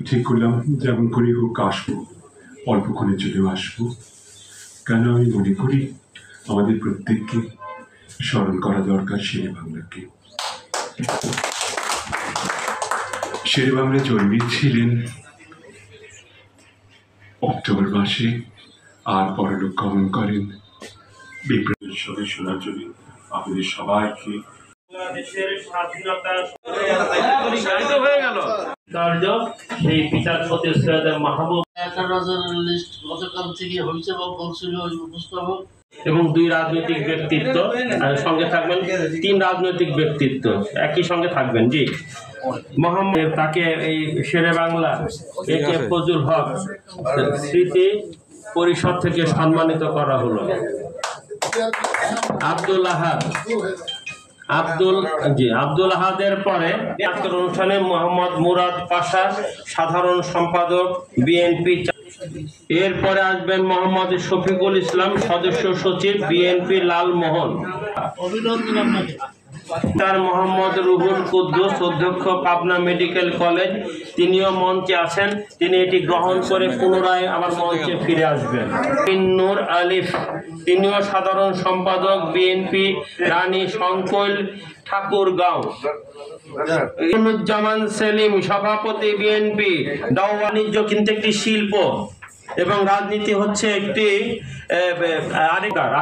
ঠিক করলাম যেমন করে হোক আসবো, অল্পক্ষণে চলেও আসবো। কেন আমি মনে করি আমাদের প্রত্যেককে স্মরণ করা দরকার শেরে বাংলাকে। শেরে বাংলা জন্মেছিলেন অক্টোবর মাসে আর পরলোক গমন করেন বিপ্লবের সঙ্গে। শোনার জন্য আপনাদের সবাইকে বাংলাদেশের স্বাধীনতা হয়ে গেল কার্য সেই পিতার প্রতি সৈয়দ মাহবুব লিস্ট গতকাল থেকে হয়েছে বা বলছিল উপস্থাপক এবং 2 রাজনৈতিক ব্যক্তিত্ব সঙ্গে থাকবেন, 3 রাজনৈতিক ব্যক্তিত্ব একই সঙ্গে থাকবেন। জি, মোহাম্মদ তাকে এই শেরে বাংলা একে ফজল হক স্মৃতি পরিষদ থেকে সম্মানিত করা হলো। আব্দুল আহাদের পরে আজকের অনুষ্ঠানে মোহাম্মদ মুরাদ পাশা, সাধারণ সম্পাদক বিএনপি। এরপরে আসবেন মোহাম্মদ শফিকুল ইসলাম, সদস্য সচিব বিএনপি লালমোহন। অভিনন্দন। তার মোহাম্মদ রুহুল কুদ্দুস, অধ্যক্ষ পাবনা মেডিকেল কলেজ, তিনিও মঞ্চে আছেন। তিনি এটি গ্রহণ করে পুনরায় আবার মঞ্চে ফিরে আসবেন। নূর আলিফ, তিনিও সাধারণ সম্পাদক বিএনপি রানী সংকৈল ঠাকুরগাঁও। জামান সেলিম, সভাপতি বিএনপি। বাণিজ্য কিন্তু একটি শিল্প এবং রাজনীতি হচ্ছে একটি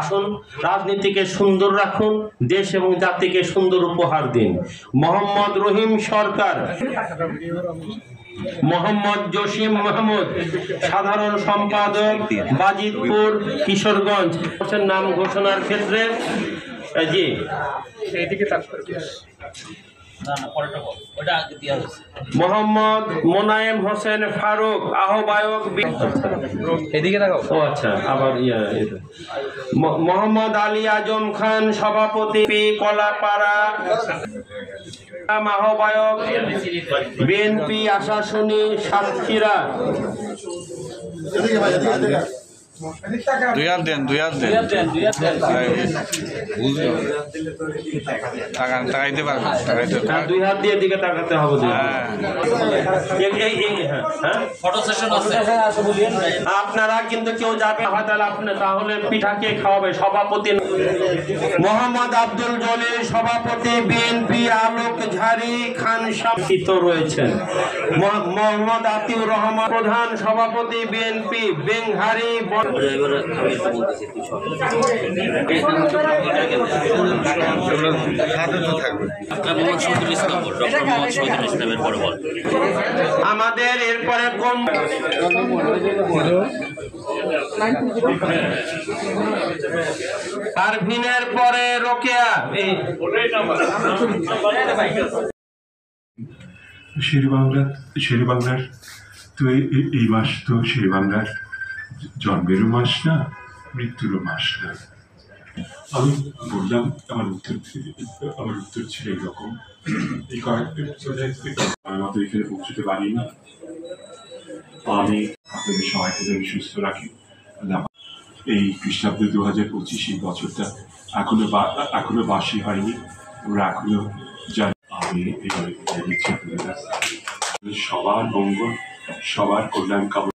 আসুন রাজনীতিকে সুন্দর রাখুন, দেশ এবং জাতিকে সুন্দর উপহার দিন। মোহাম্মদ রহিম সরকার, মোহাম্মদ জসিম মাহমুদ, সাধারণ সম্পাদক বাজিতপুর কিশোরগঞ্জ। নাম ঘোষণার ক্ষেত্রে জি মোহাম্মদ মোনায়েম হোসেন ফারুক, আহ্বায়ক। এদিকে দেখাও। ও আচ্ছা, আবার মোহাম্মদ আলী আজম খান, সভাপতি কলাপাড়া। আহ্বায়ক বিএনপি আশাশুনি সাতক্ষীরা। দুই হাত দেন টাকাইতে পারবেন, 2 হাত দিয়ে দিকে তাকাতে হবে। আপনারা কিন্তু কেউ যাবে তাহলে পিঠা কে খাওয়াবে? সভাপতি মোহাম্মদ আব্দুল জলিল, সভাপতি বিএনপি আলোক ঝাড়ি খান সাহিত্য রয়েছেন। মোহাম্মদ আতিউর রহমান, প্রধান সভাপতি বিএনপি বেংহারি। আমাদের এরপরে পারভিনের পরে রোকেয়া। শেরে বাংলার তো এই মাস তো শেরে বাংলার জন্মেরও মাস না, মৃত্যুরও মাস না। আমি বললাম আমার উত্তর ছিল এইরকম। এই আমি মতো এখানে পৌঁছতে পারিনি। আমি আপনাদের সবাইকে যেন সুস্থ রাখি। এই খ্রিস্টাব্দ 2025 এই বছরটা এখনো বাসি হয়নি। আমরা এখনো জানি। আমি এইভাবে দিচ্ছি আপনাদের সবার মঙ্গল, সবার কল্যাণ কামনা।